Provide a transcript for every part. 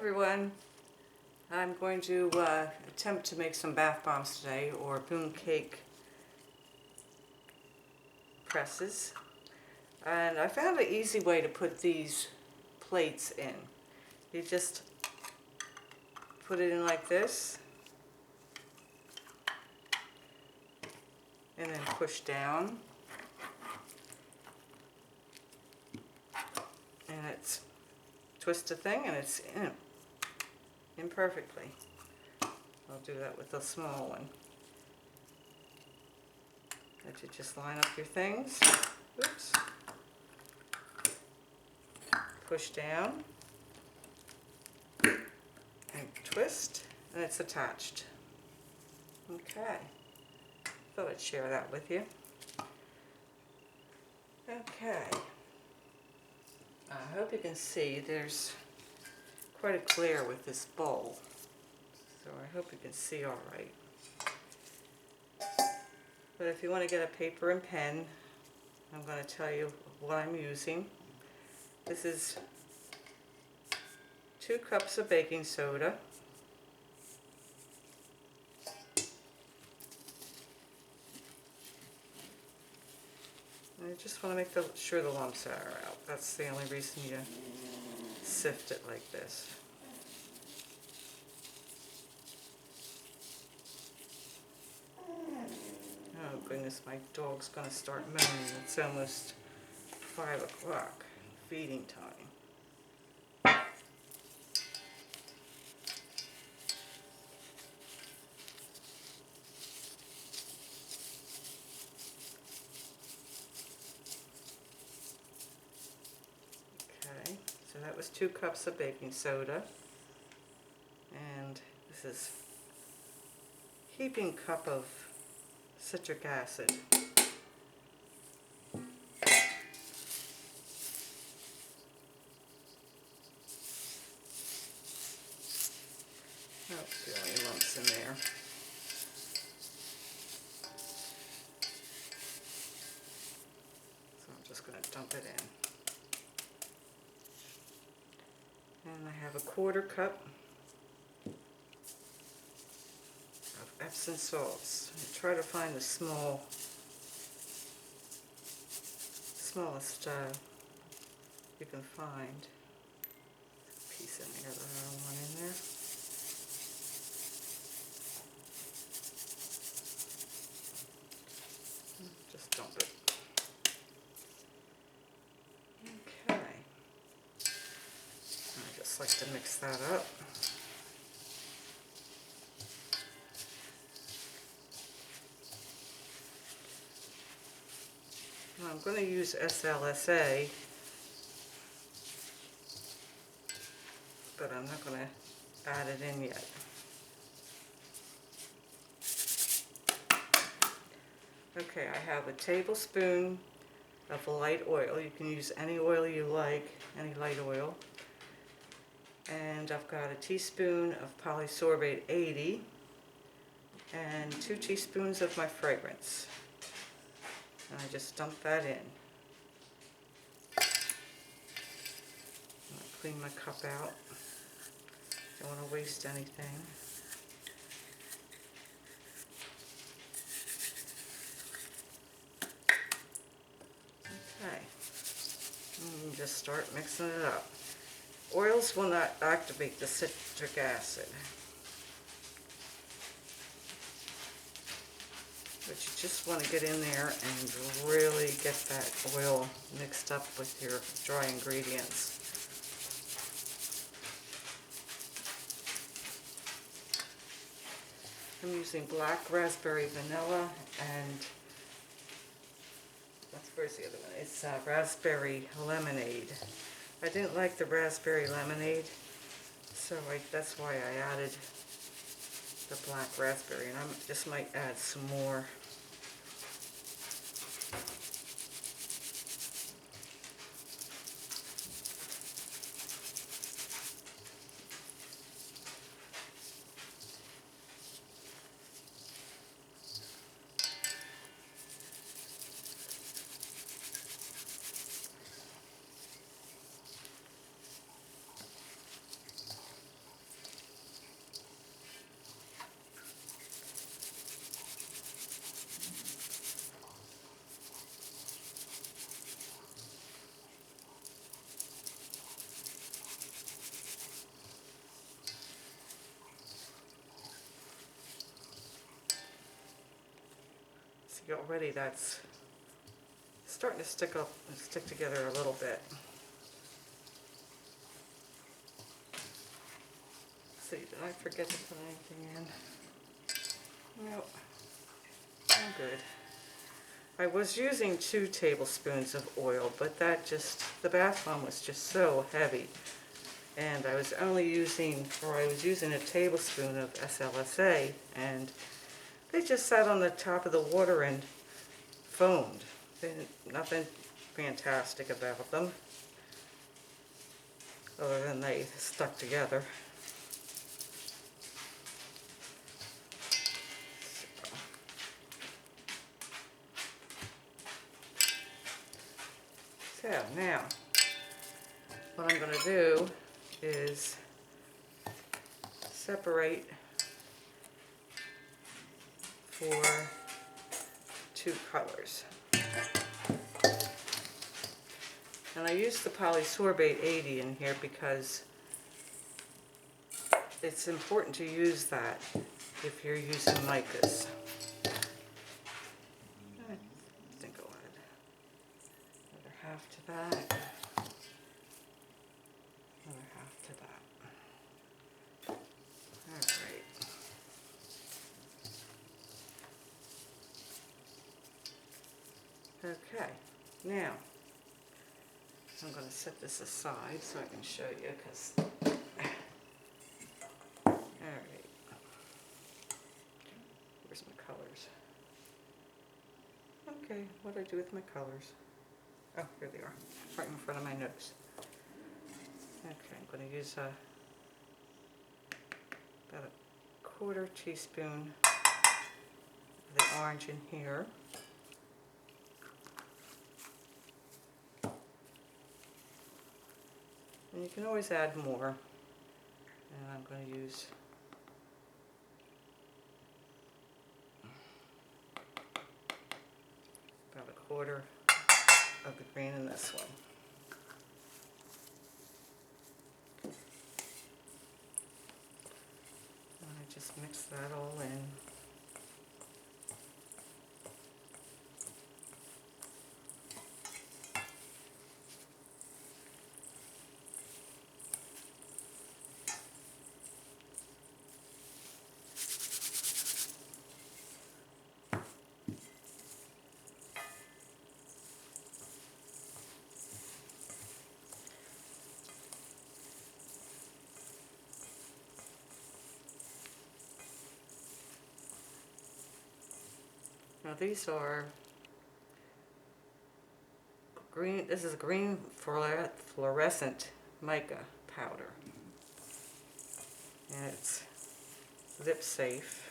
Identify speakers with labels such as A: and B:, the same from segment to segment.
A: everyone. I'm going to attempt to make some bath bombs today, or mooncake presses. And I found an easy way to put these plates in. You just put it in like this, and then push down, and it's twist the thing and it's in perfectly. I'll do that with the small one. Let you just line up your things. Oops. Push down and twist, and it's attached. Okay. Thought I'd share that with you. Okay. I hope you can see there's quite a glare with this bowl, so I hope you can see all right. But if you want to get a paper and pen, I'm going to tell you what I'm using. This is 2 cups of baking soda, and I just want to make sure the lumps are out. That's the only reason you sift it like this. Oh goodness, my dog's going to start moaning. It's almost 5 o'clock, feeding time. Okay, so that was 2 cups of baking soda, and this is heaping cup of citric acid. Oh, the only lumps in there. So I'm just going to dump it in. And I have a 1/4 cup of Epsom salts. I try to find the smallest you can find. A piece in there that I don't want in there. Just dump it. Okay. I just like to mix that up. Now I'm going to use LLC, but I'm not going to add it in yet. Okay, I have a tablespoon of light oil. You can use any oil you like, any light oil. And I've got a teaspoon of polysorbate 80 and 2 teaspoons of my fragrance. And I just dump that in. I'll clean my cup out. Don't want to waste anything. Okay. And just start mixing it up. Oils will not activate the citric acid, but you just want to get in there and really get that oil mixed up with your dry ingredients. I'm using black raspberry vanilla and where's the other one? It's raspberry lemonade. I didn't like the raspberry lemonade, so that's why I added the black raspberry, and I just might add some more. See, already that's starting to stick together a little bit. Let's see, did I forget to put anything in? Nope, I'm good. I was using 2 tablespoons of oil, but the bath bomb was just so heavy. And I was using a tablespoon of SLSA, and they just sat on the top of the water and foamed. Nothing fantastic about them, other than they stuck together. So now, what I'm going to do is separate for 2 colors. And I use the polysorbate 80 in here because it's important to use that if you're using micas. I think I'll add another half to that. Another half to that. Alright. Okay, now I'm going to set this aside so I can show you, because alright, where's my colors? Okay, what do I do with my colors? Oh, here they are, right in front of my nose. Okay, I'm going to use about a 1/4 teaspoon of the orange in here. And you can always add more. And I'm going to use about a 1/4 of the green in this one. And I just mix that all in. Now these are green, this is green fluorescent mica powder. And it's zip safe,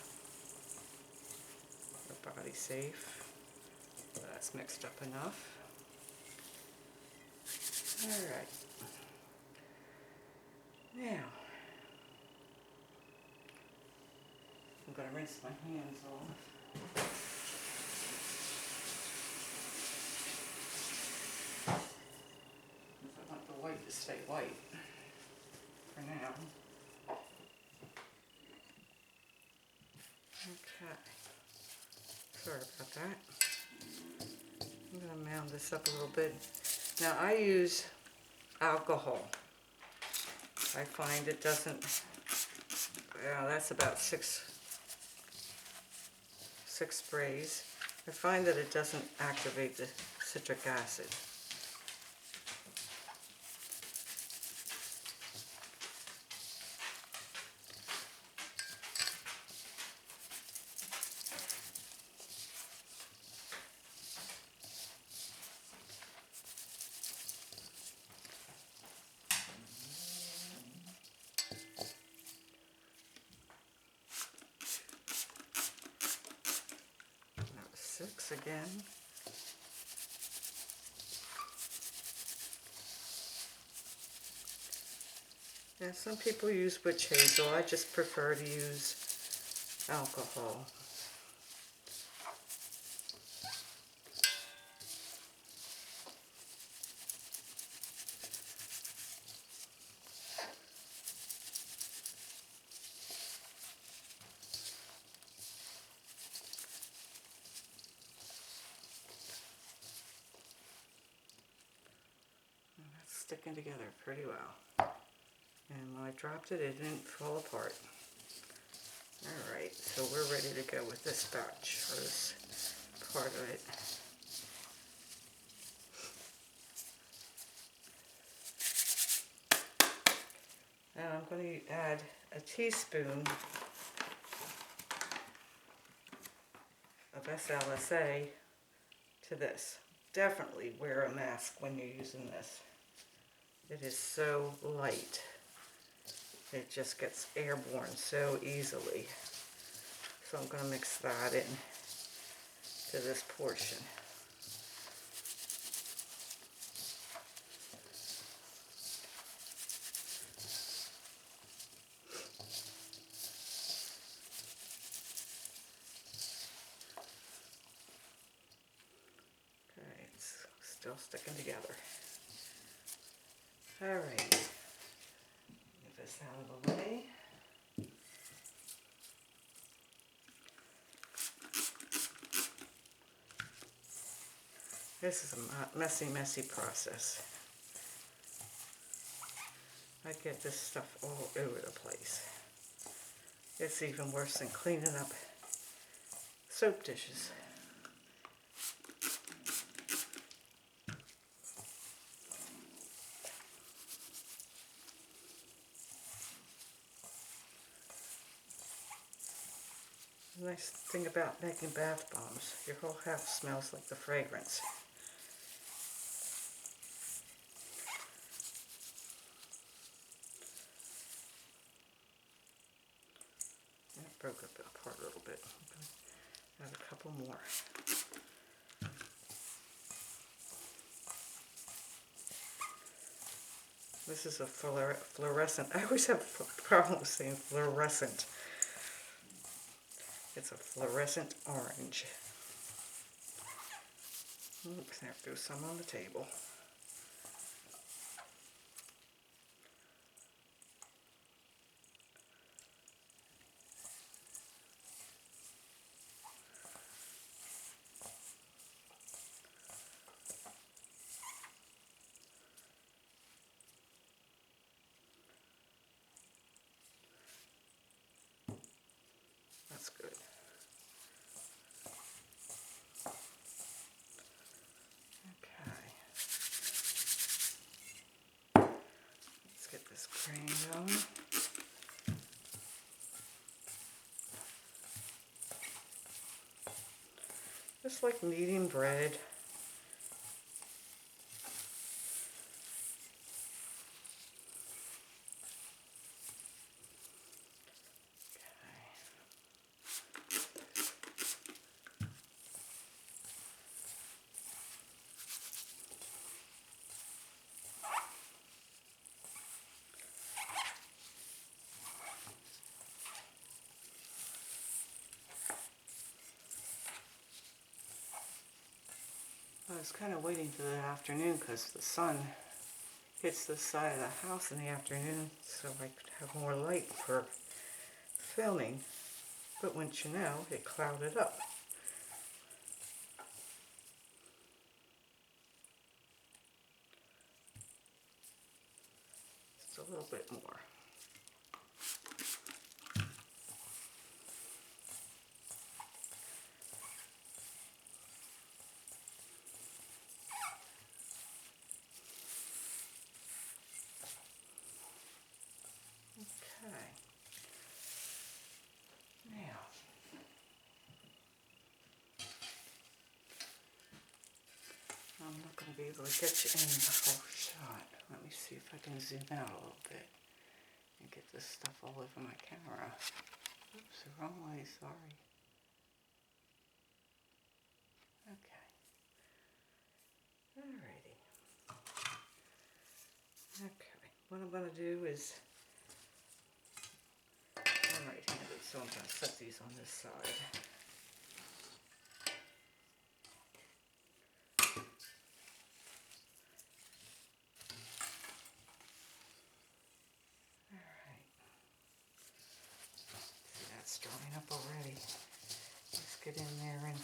A: or body safe. That's mixed up enough. Alright. Now, I'm going to rinse my hands off. I want the white to stay white for now. Okay. Sorry about that. I'm going to mound this up a little bit. Now I use alcohol. I find it doesn't, that's about six sprays. I find that it doesn't activate the citric acid. Again. Yeah, some people use witch hazel. I just prefer to use alcohol. sticking together pretty well. And when I dropped it, it didn't fall apart. Alright, so we're ready to go with this batch, or this part of it. Now I'm going to add a teaspoon of SLSA to this. Definitely wear a mask when you're using this. It is so light. It just gets airborne so easily. So I'm going to mix that in to this portion. Okay, it's still sticking together. Alright, get this out of the way. This is a messy, messy process. I get this stuff all over the place. It's even worse than cleaning up soap dishes. The nice thing about making bath bombs, your whole house smells like the fragrance. And it broke up apart a little bit. I'm going to add a couple more. This is a fluorescent. I always have a problem with saying fluorescent. It's a fluorescent orange. Oops, there goes some on the table. That's good. Get this cream going. Just like kneading bread. I was kind of waiting for the afternoon because the sun hits the side of the house in the afternoon, so I could have more light for filming. But once you know, it clouded up. Just a little bit more. Okay. Now, I'm not going to be able to get you in the whole shot. Let me see if I can zoom out a little bit and get this stuff all over my camera. Oops, the wrong way, sorry. Okay. Alrighty. Okay, what I'm going to do is, I'm right-handed, so I'm going to set these on this side. Alright. See, that's drying up already. Let's get in there and,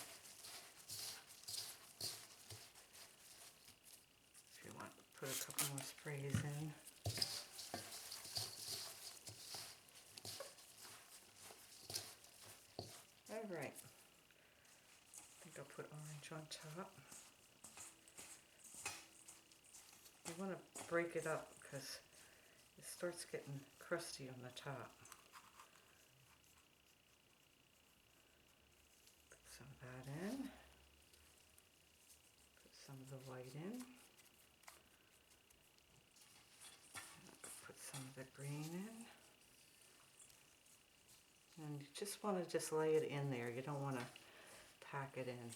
A: if you want, put a couple more sprays Alright, I think I'll put orange on top. You want to break it up because it starts getting crusty on the top. Put some of that in. Put some of the white in. Put some of the green in. And you just want to just lay it in there. You don't want to pack it in.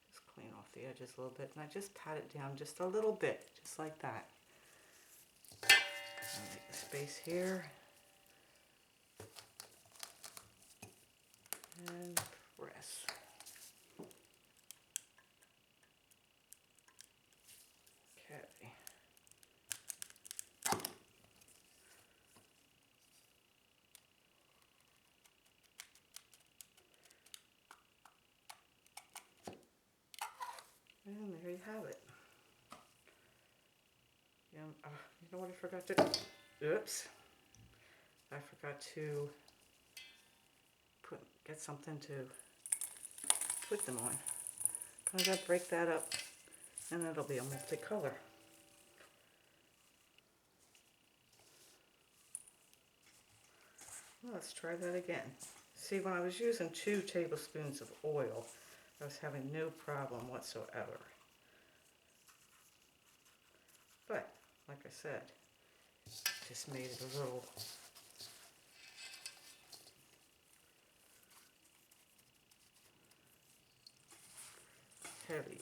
A: Just clean off the edges a little bit, and I just pat it down just a little bit, just like that. And make a space here. And press. Okay. And there you have it. Yeah, you know what I forgot to, oops. I forgot to get something to put them on. I'm going to break that up and it'll be a multicolor. Well, let's try that again. See, when I was using 2 tablespoons of oil, I was having no problem whatsoever. But, like I said, just made it a little heavy.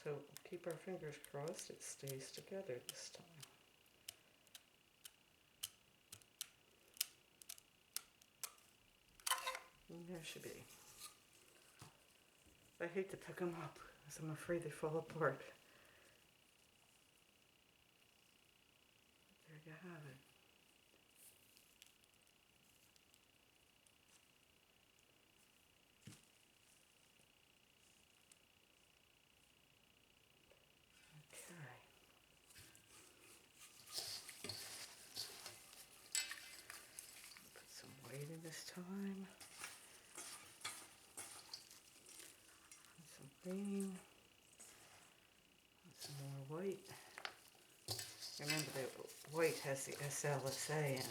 A: So keep our fingers crossed it stays together this time. And there should be. I hate to pick them up because I'm afraid they fall apart. There you have it. Okay. Put some white in this time. And some green. And some more white. Remember that white has the LLC in it.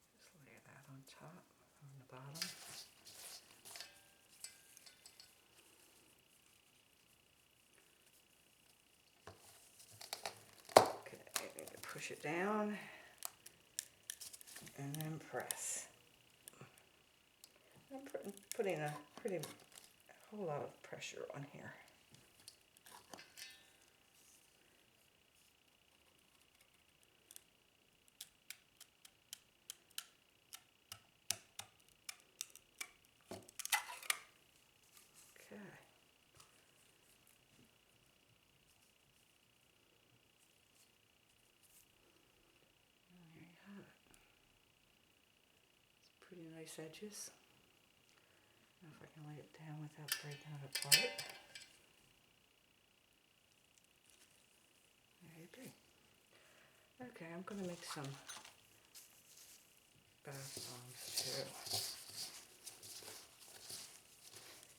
A: Just lay that on top, on the bottom. Okay, push it down and then press. I'm putting a whole lot of pressure on here. Okay. And there you have it. It's pretty nice edges. Now if I can lay it down without breaking it apart. There you go. Okay, I'm going to make some bath bombs too.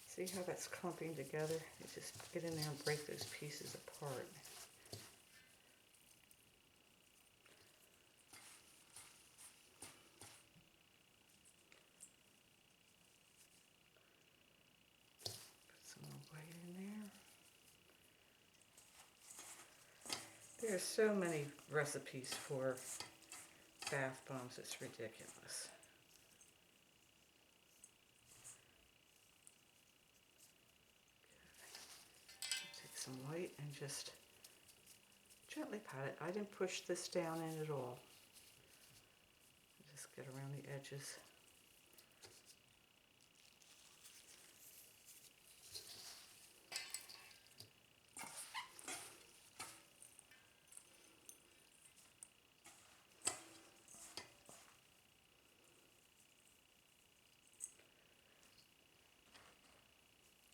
A: See how that's clumping together? You just get in there and break those pieces apart. Put some more white in there. There are so many recipes for bath bombs, it's ridiculous. some white and just gently pat it. I didn't push this down in at all. Just get around the edges.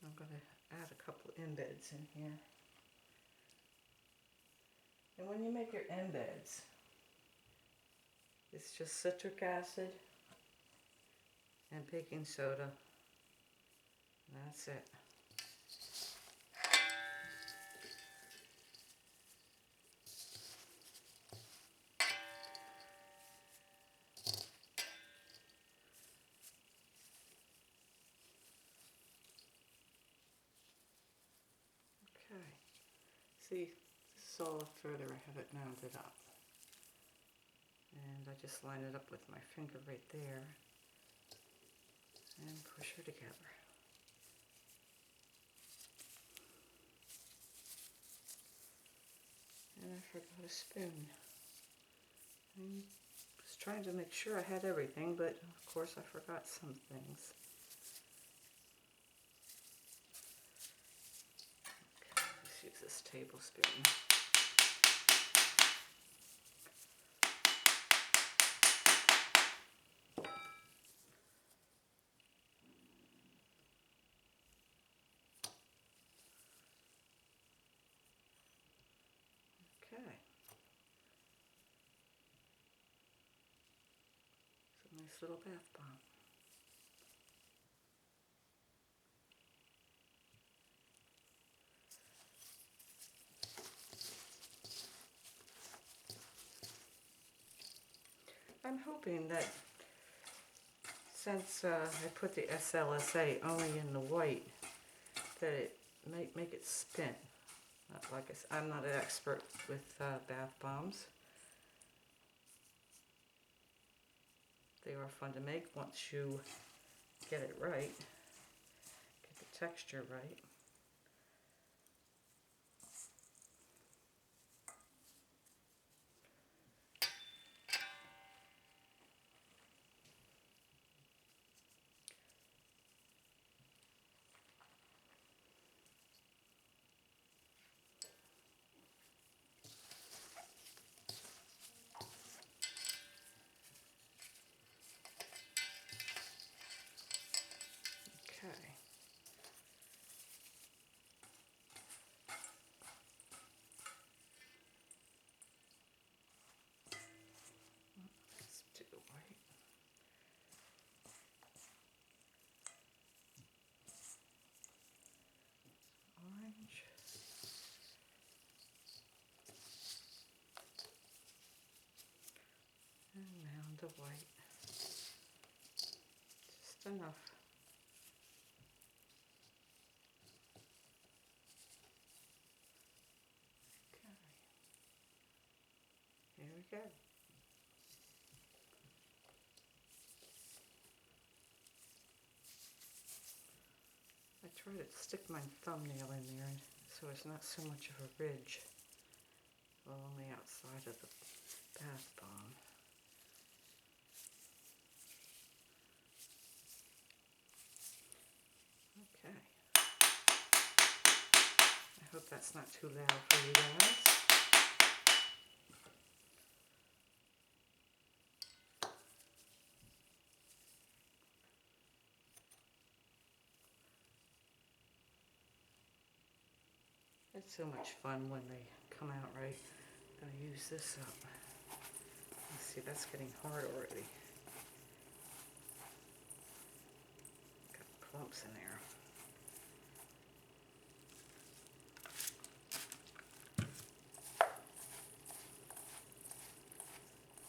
A: I'm going to add a couple embeds in here. And when you make your embeds, it's just citric acid and baking soda. And that's it. Okay. See, this is all further I have it mounted up. And I just line it up with my finger right there and push her together. And I forgot a spoon. I was trying to make sure I had everything, but of course I forgot some things. Okay, let's use this tablespoon. Okay. It's a nice little bath bomb. I'm hoping that since I put the LLC only in the white, that it might make it spin. Like I said, I'm not an expert with bath bombs. They are fun to make once you get it right, get the texture right. Okay. Let's do white. Orange. And mound of white. Just enough. Okay. Here we go. I try to stick my thumbnail in there so it's not so much of a ridge along the outside of the bath bomb. Okay. I hope that's not too loud for you guys. It's so much fun when they come out right. I'm going to use this up. Let's see, that's getting hard already. Got clumps in there.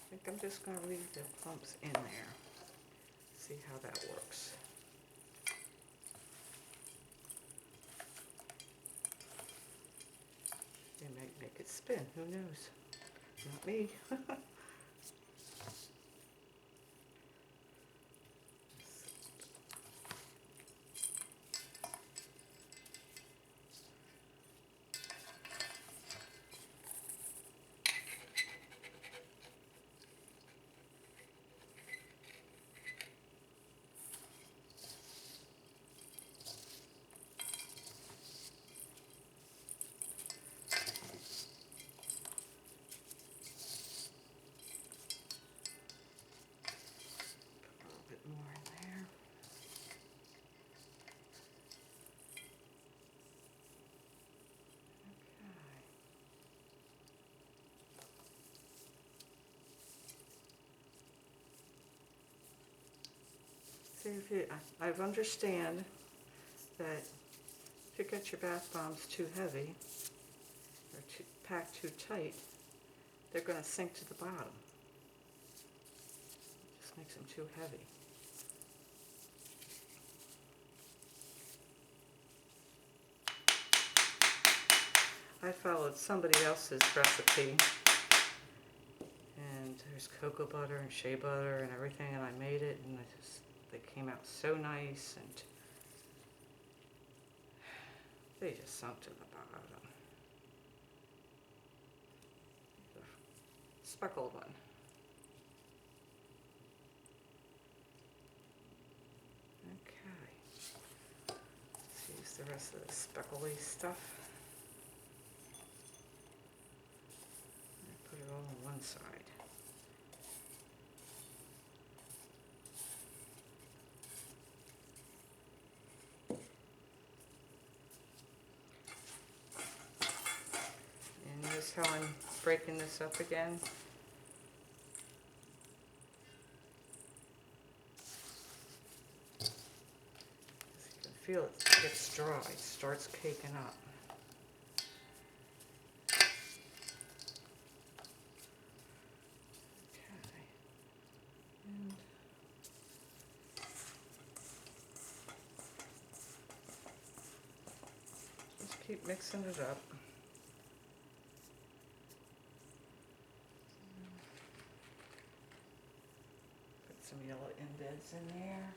A: I think I'm just going to leave the clumps in there. See how that works. They might make it spin, who knows? Not me. See, if you, I understand that if you get your bath bombs too heavy or packed too tight, they're going to sink to the bottom. It just makes them too heavy. I followed somebody else's recipe, and there's cocoa butter and shea butter and everything, and I made it, and they came out so nice, and they just sunk to the bottom. The speckled one. Okay. Let's use the rest of the speckly stuff. Put it all on one side. And notice how I'm breaking this up again. You can feel it gets dry, it starts caking up. Keep mixing it up. Put some yellow indents in there.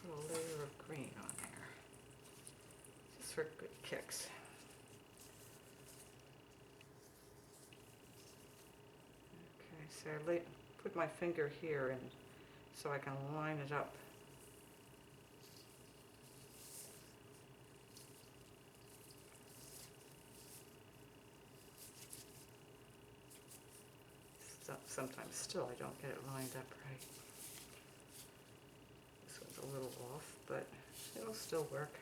A: Put a layer of green on there, just for good kicks. Okay, so I put my finger here and so I can line it up. Sometimes still I don't get it lined up right. This one's a little off, but it'll still work.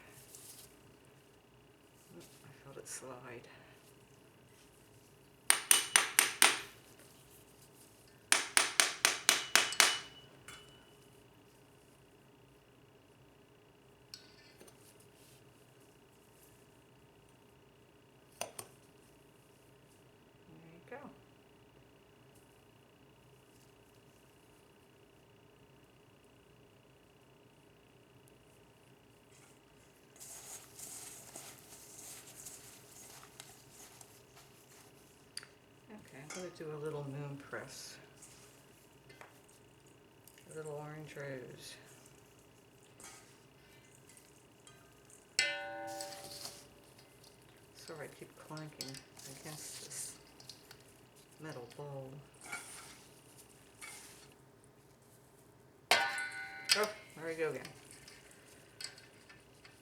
A: Oh, I felt it slide. There you go. Okay, I'm going to do a little moon press. A little orange rose. Sorry, I keep clanking against this metal bowl. Oh, there we go again.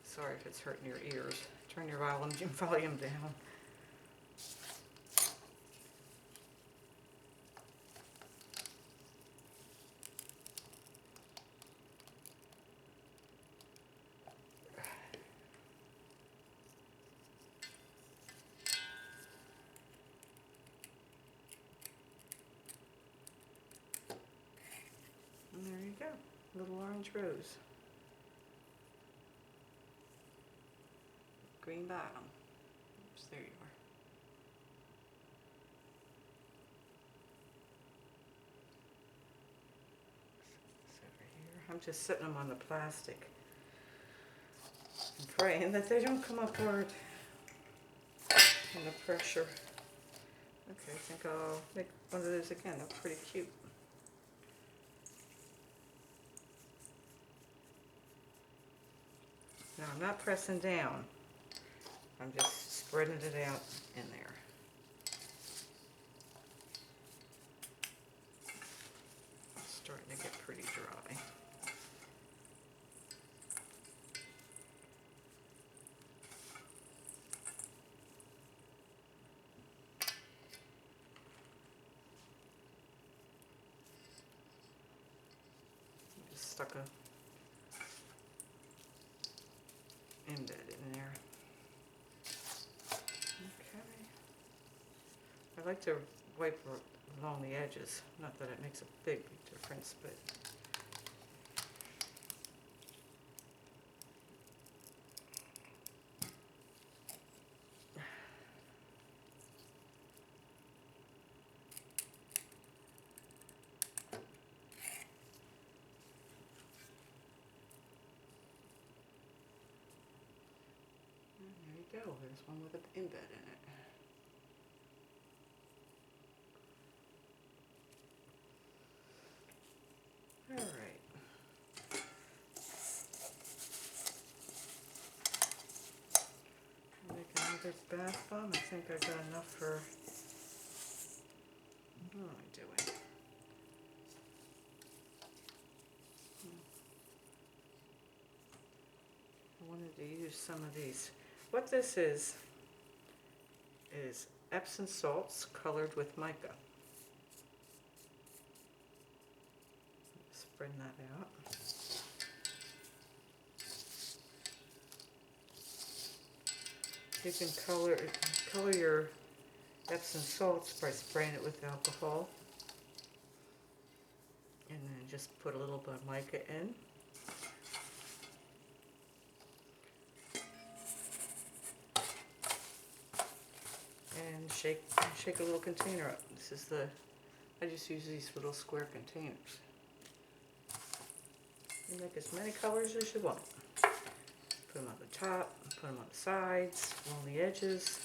A: Sorry if it's hurting your ears. Turn your volume down. And there you go, little orange rose. Green bottom. Oops, there you are. This over here. I'm just setting them on the plastic and praying that they don't come apart in the pressure. Okay, I think I'll make one of those again. They're pretty cute. Now I'm not pressing down. I'm just spreading it out in there. It's starting to get pretty dry. stuck a embed in there. Okay. I like to wipe along the edges. Not that it makes a big difference, but there you go. There's one with an embed in it. All right. I'll make another bath bomb. I think I got enough for. What am I doing? I wanted to use some of these. What this is Epsom salts colored with mica. Spread that out. You can color your Epsom salts by spraying it with alcohol, and then just put a little bit of mica in. And shake a little container up. This is I just use these little square containers. You make as many colors as you want. Put them on the top, put them on the sides, along the edges.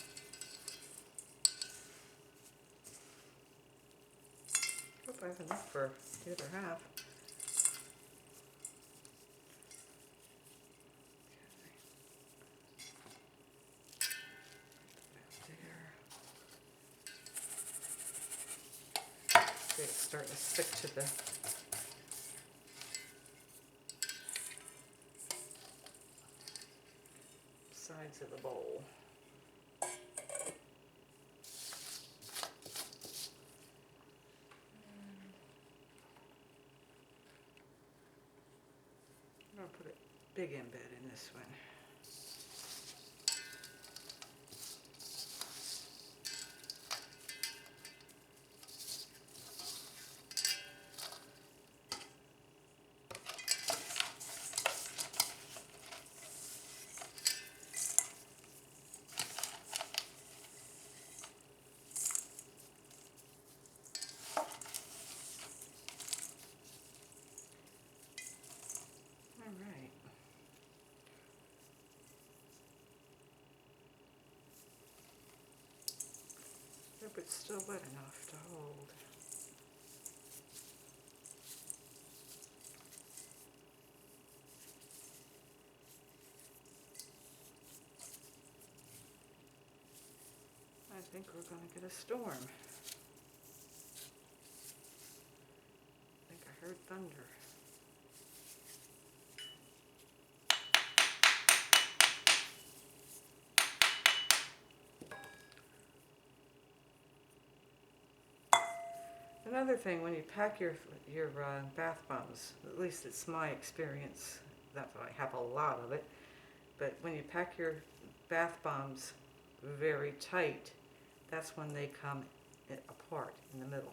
A: Hope I have enough for the other half. Okay, it's starting to stick to the sides of the bowl. I'm going to put a big embed in this one. Hope it's still wet enough to hold. I think we're going to get a storm. I think I heard thunder. Another thing, when you pack your bath bombs, at least it's my experience, not that I have a lot of it, but when you pack your bath bombs very tight, that's when they come apart in the middle.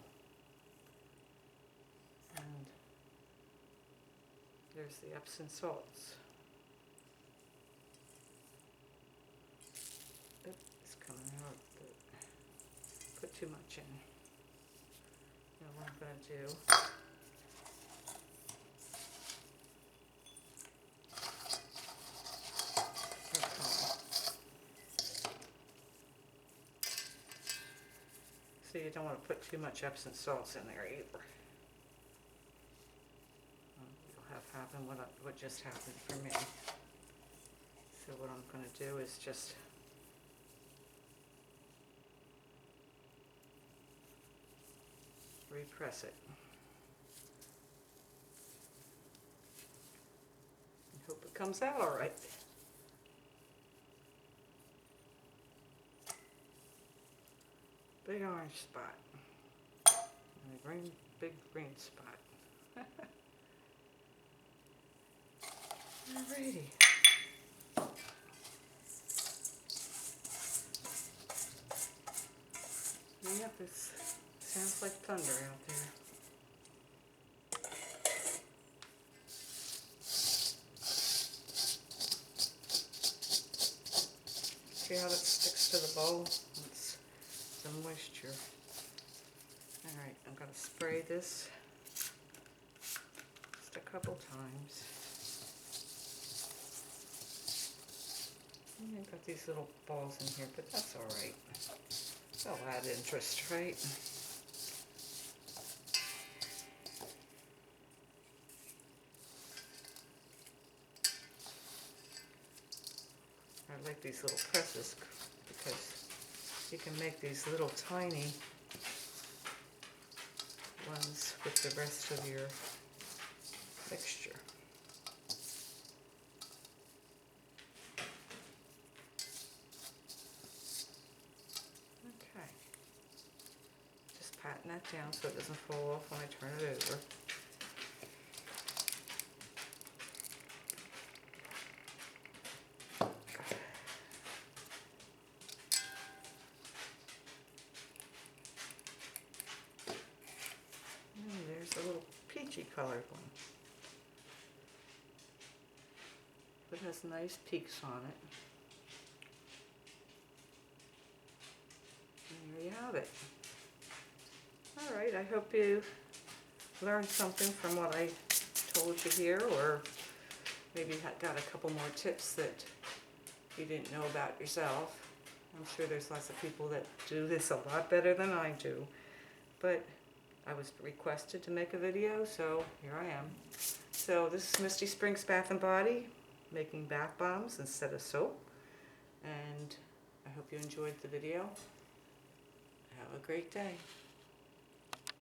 A: And there's the Epsom salts. It's coming out, but put too much in. Now what I'm going to do, so you don't want to put too much Epsom salts in there either. You'll have happen what just happened for me. So what I'm going to do is just repress it. And hope it comes out all right. Big orange spot. And a big green spot. Alrighty. Yep, it sounds like thunder out there. See how that sticks to the bowl? It's the moisture. Alright, I'm going to spray this just a couple times. And I've got these little balls in here, but that's alright. They'll add interest, right? I like these little presses because you can make these little tiny ones with the rest of your mixture. Okay. Just patting that down so it doesn't fall off when I turn it over. There's a little peachy colored one. It has nice peaks on it. And there you have it. Alright, I hope you learned something from what I told you here, or maybe got a couple more tips that you didn't know about yourself. I'm sure there's lots of people that do this a lot better than I do, but I was requested to make a video, so here I am. So this is Misty Springs Bath & Body, making bath bombs instead of soap, and I hope you enjoyed the video. Have a great day.